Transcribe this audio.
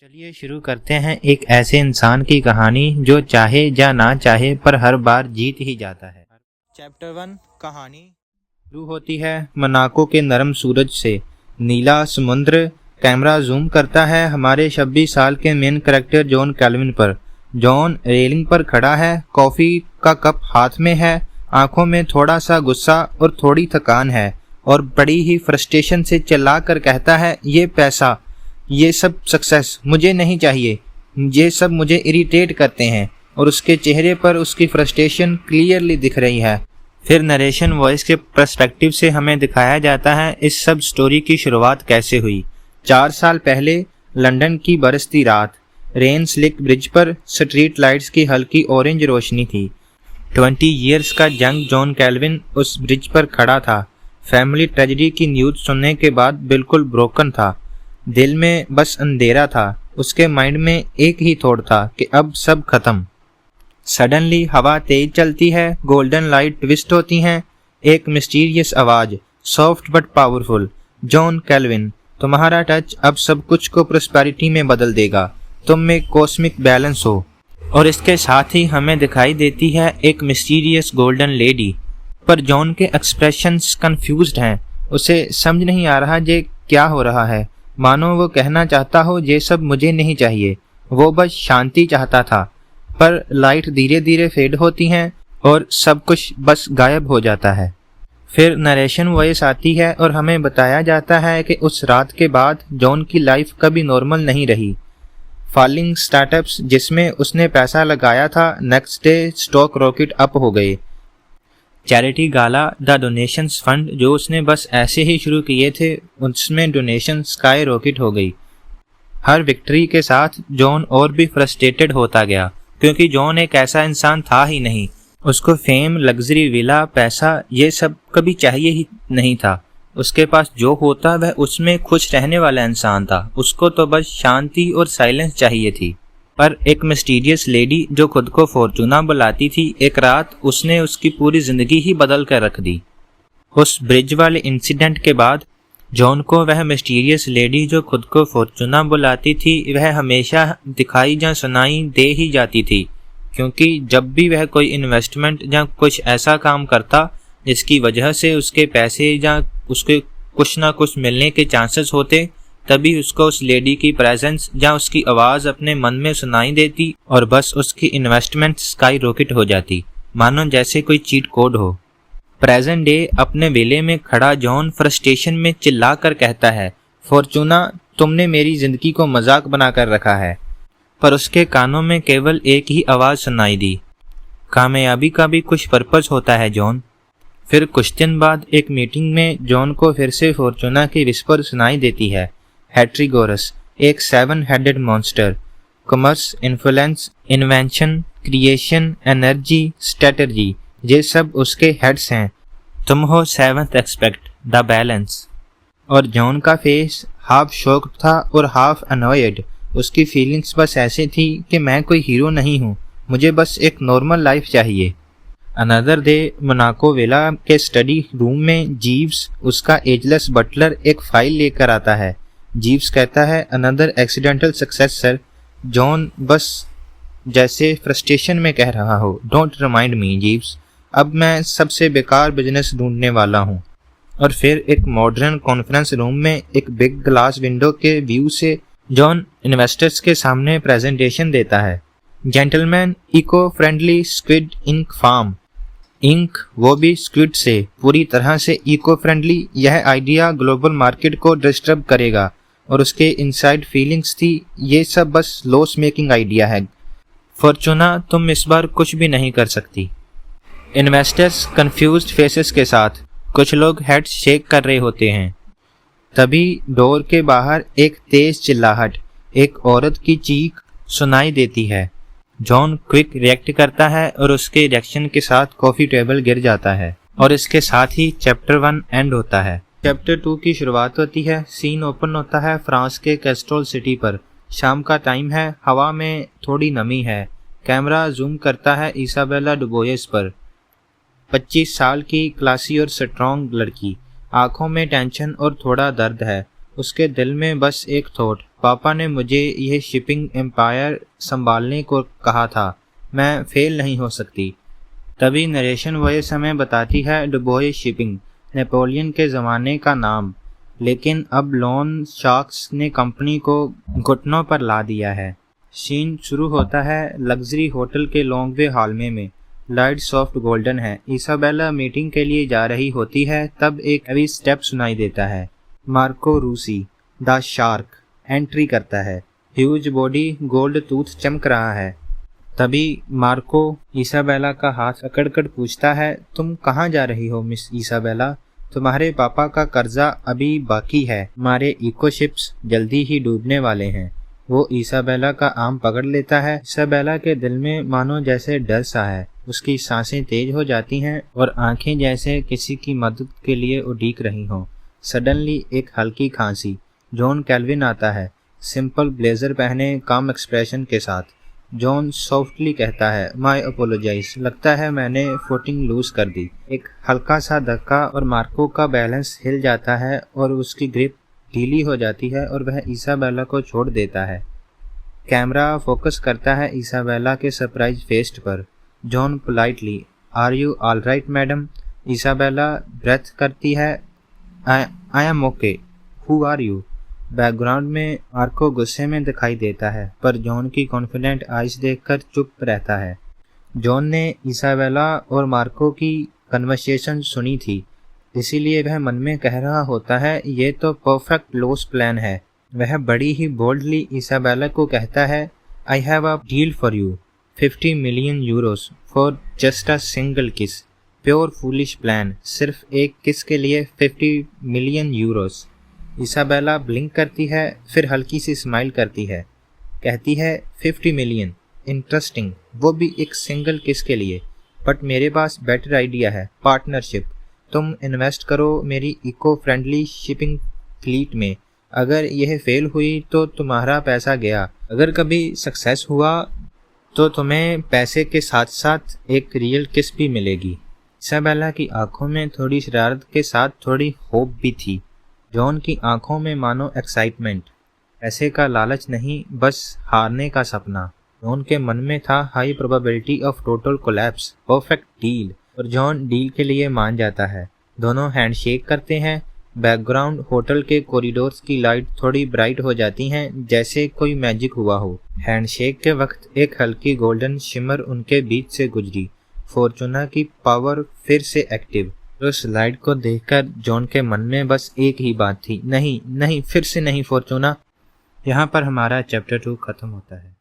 चलिए शुरू करते हैं एक ऐसे इंसान की कहानी जो चाहे या ना चाहे पर हर बार जीत ही जाता है। चैप्टर 1 कहानी शुरू होती है मोनाको के नरम सूरज से। नीला समुद्र। कैमरा जूम करता है हमारे 26 साल के मेन कैरेक्टर जॉन कैल्विन पर। जॉन रेलिंग पर खड़ा है, कॉफी का कप हाथ में है, आंखों में थोड़ा सा गुस्सा और थोड़ी थकान है और बड़ी ही फ्रस्ट्रेशन से चिल्ला कर कहता है, ये पैसा, ये सब सक्सेस मुझे नहीं चाहिए, ये सब मुझे इरिटेट करते हैं। और उसके चेहरे पर उसकी फ्रस्ट्रेशन क्लियरली दिख रही है। फिर नरेशन वॉइस के पर्सपेक्टिव से हमें दिखाया जाता है इस सब स्टोरी की शुरुआत कैसे हुई। 4 साल पहले लंदन की बरसती रात, रेन स्लिक ब्रिज पर स्ट्रीट लाइट्स की हल्की ऑरेंज रोशनी थी। 20 ईयर्स का यंग जॉन कैल्विन उस ब्रिज पर खड़ा था। फैमिली ट्रेजेडी की न्यूज़ सुनने के बाद बिल्कुल ब्रोकन था। दिल में बस अंधेरा था। उसके माइंड में एक ही थॉट था कि अब सब खत्म। सडनली हवा तेज चलती है, गोल्डन लाइट ट्विस्ट होती हैं। एक मिस्टीरियस आवाज, soft but powerful, John Calvin, तुम्हारा टच अब सब कुछ को प्रॉस्पेरिटी में बदल देगा, तुम में कॉस्मिक बैलेंस हो। और इसके साथ ही हमें दिखाई देती है एक मिस्टीरियस गोल्डन लेडी। पर जॉन के एक्सप्रेशंस कंफ्यूज्ड हैं। उसे समझ नहीं आ रहा ये क्या हो रहा है। मानो वो कहना चाहता हो ये सब मुझे नहीं चाहिए। वो बस शांति चाहता था। पर लाइट धीरे धीरे फेड होती हैं और सब कुछ बस गायब हो जाता है। फिर नरेशन वॉइस आती है और हमें बताया जाता है कि उस रात के बाद जॉन की लाइफ कभी नॉर्मल नहीं रही। फॉलिंग स्टार्टअप्स जिसमें उसने पैसा लगाया था, next day stock rocket up हो गए। Charity gala, the donations fund जो उसने बस ऐसे ही शुरू किए थे, उसमें डोनेशन स्काई रॉकेट हो गई। हर विक्ट्री के साथ जॉन और भी फ्रस्ट्रेटेड होता गया, क्योंकि जॉन एक ऐसा इंसान था ही नहीं। उसको फेम, लग्जरी, विला, पैसा ये सब कभी चाहिए ही नहीं था। उसके पास जो होता वह उसमें खुश रहने वाला इंसान था। उसको तो बस शांति और साइलेंस चाहिए थी। पर एक मिस्टीरियस लेडी जो खुद को फॉर्चूना बुलाती थी, एक रात उसने उसकी पूरी जिंदगी ही बदल कर रख दी। उस ब्रिज वाले इंसिडेंट के बाद जॉन को वह मिस्टीरियस लेडी जो खुद को फॉर्चूना बुलाती थी वह हमेशा दिखाई या सुनाई दे ही जाती थी, क्योंकि जब भी वह कोई इन्वेस्टमेंट या कुछ ऐसा काम करता जिसकी वजह से उसके पैसे या उसके कुछ ना कुछ मिलने के चांसेस होते, तभी उसको उस लेडी की प्रेजेंस या उसकी आवाज़ अपने मन में सुनाई देती और बस उसकी इन्वेस्टमेंट स्काई रॉकेट हो जाती, मानो जैसे कोई चीट कोड हो। प्रेजेंट डे अपने वेले में खड़ा जॉन फ्रस्ट्रेशन में चिल्ला कर कहता है, फॉर्चूना तुमने मेरी जिंदगी को मजाक बनाकर रखा है। पर उसके कानों में केवल एक ही आवाज़ सुनाई दी, कामयाबी का भी कुछ पर्पस होता है जॉन। फिर कुछ दिन बाद एक मीटिंग में जॉन को फिर से फॉर्चूना की विस्पर सुनाई देती है। हैट्रीगोरस, एक 7 headed monster, commerce, influence, invention, creation, energy, strategy, ये सब उसके हेड्स हैं। तुम हो 7th एस्पेक्ट, द बैलेंस। और जॉन का फेस हाफ शॉक्ड था और हाफ अनॉयड। उसकी फीलिंग्स बस ऐसे थी कि मैं कोई हीरो नहीं हूँ, मुझे बस एक नॉर्मल लाइफ चाहिए। अनदर डे मोनाको विला के स्टडी रूम में जीव्स, उसका एजलेस बटलर, एक फाइल लेकर आता है। जीव्स कहता है, another accidental success sir. John बस जैसे फ्रस्ट्रेशन में कह रहा हो, डोंट रिमाइंड मी जीव्स, अब मैं सबसे बेकार बिजनेस ढूंढने वाला हूँ। और फिर एक मॉडर्न कॉन्फ्रेंस रूम में एक बिग ग्लास विंडो के व्यू से जॉन इन्वेस्टर्स के सामने प्रेजेंटेशन देता है। Gentleman, eco friendly squid ink farm. Ink वो भी स्क्विड से, पूरी तरह से इको फ्रेंडली। यह आइडिया ग्लोबल मार्केट को डिस्टर्ब करेगा। और उसके इनसाइड फीलिंग्स थी, ये सब बस लॉस मेकिंग आइडिया है, फॉर्चूना तुम इस बार कुछ भी नहीं कर सकती। इन्वेस्टर्स कंफ्यूज्ड फेसेस के साथ, कुछ लोग हेड शेक कर रहे होते हैं। तभी डोर के बाहर एक तेज चिल्लाहट, एक औरत की चीख सुनाई देती है। जॉन क्विक रिएक्ट करता है और उसके रिएक्शन के साथ कॉफी टेबल गिर जाता है। और इसके साथ ही चैप्टर 1 एंड होता है। चैप्टर 2 की शुरुआत होती है। सीन ओपन होता है फ्रांस के कैस्ट्रोल सिटी पर। शाम का टाइम है, हवा में थोड़ी नमी है। कैमरा जूम करता है इसाबेला डुबोयस पर। 25 साल की क्लासी और स्ट्रॉन्ग लड़की, आंखों में टेंशन और थोड़ा दर्द है। उसके दिल में बस एक थॉट, पापा ने मुझे यह शिपिंग एम्पायर संभालने को कहा था, मैं फेल नहीं हो सकती। तभी नरेशन वॉइस हमें बताती है डुबोय शिपिंग, नेपोलियन के ज़माने का नाम, लेकिन अब लोन शार्क्स ने कंपनी को घुटनों पर ला दिया है। सीन शुरू होता है लग्जरी होटल के लॉन्गवे हॉलवे में। लाइट सॉफ्ट गोल्डन है। इसाबेला मीटिंग के लिए जा रही होती है, तब एक हैवी स्टेप सुनाई देता है। मार्को रूसी द शार्क एंट्री करता है। ह्यूज बॉडी, गोल्ड टूथ चमक रहा है। तभी मार्को इसाबेला का हाथ पकड़कर पूछता है, तुम कहाँ जा रही हो मिस इसाबेला? तुम्हारे पापा का कर्जा अभी बाकी है, हमारे इको शिप्स जल्दी ही डूबने वाले हैं। वो इसाबेला का आर्म पकड़ लेता है। इसाबेला के दिल में मानो जैसे डर सा है। उसकी सांसें तेज हो जाती हैं और आंखें जैसे किसी की मदद के लिए उड़ीक रही हों। सडनली एक हल्की खांसी। जॉन कैल्विन आता है, सिंपल ब्लेजर पहने, काम एक्सप्रेशन के साथ। जॉन सॉफ्टली कहता है, माय अपोलोजाइज, लगता है मैंने फुटिंग लूज कर दी। एक हल्का सा धक्का और मार्को का बैलेंस हिल जाता है और उसकी ग्रिप ढीली हो जाती है और वह इसाबेला को छोड़ देता है। कैमरा फोकस करता है इसाबेला के सरप्राइज फेस पर। John politely, are you alright madam? Isabella breath करती है, I am okay, who are you? Background में मार्को गुस्से में दिखाई देता है, पर जॉन की कॉन्फिडेंट आइज देखकर चुप रहता है। जॉन ने इसाबेला और मार्को की कन्वर्सेशन सुनी थी, इसीलिए वह मन में कह रहा होता है, ये तो परफेक्ट लॉस प्लान है। वह बड़ी ही बोल्डली इसाबेला को कहता है, I have a deal for you, 50 million Euros for just a single किस। प्योर फूलिश प्लान, सिर्फ एक किस के लिए 50 मिलियन यूरोस। इसाबेला ब्लिंक करती है, फिर हल्की सी स्माइल करती है, कहती है 50 मिलियन, इंटरेस्टिंग, वो भी एक सिंगल किस के लिए। बट मेरे पास बेटर आइडिया है, पार्टनरशिप। तुम इन्वेस्ट करो मेरी इको फ्रेंडली शिपिंग फ्लीट में। अगर यह फेल हुई तो तुम्हारा पैसा गया, अगर कभी सक्सेस हुआ तो तुम्हें पैसे के साथ साथ एक रियल किस भी मिलेगी। इसाबेला की आंखों में थोड़ी शरारत के साथ थोड़ी होप भी थी। जॉन की आंखों में मानो एक्साइटमेंट, पैसे का लालच नहीं, बस हारने का सपना। जॉन के मन में था high probability of total collapse, perfect deal, और जॉन डील के लिए मान जाता है। दोनों हैंडशेक करते हैं। बैकग्राउंड होटल के कॉरिडोर्स की लाइट थोड़ी ब्राइट हो जाती हैं, जैसे कोई मैजिक हुआ हो। हैंडशेक के वक्त एक हल्की गोल्डन शिमर उनके बीच से गुजरी। फॉर्चूना की पावर फिर से एक्टिव। उस लाइट को देखकर जॉन के मन में बस एक ही बात थी, नहीं नहीं, फिर से नहीं फॉर्चूना। यहाँ पर हमारा चैप्टर 2 खत्म होता है।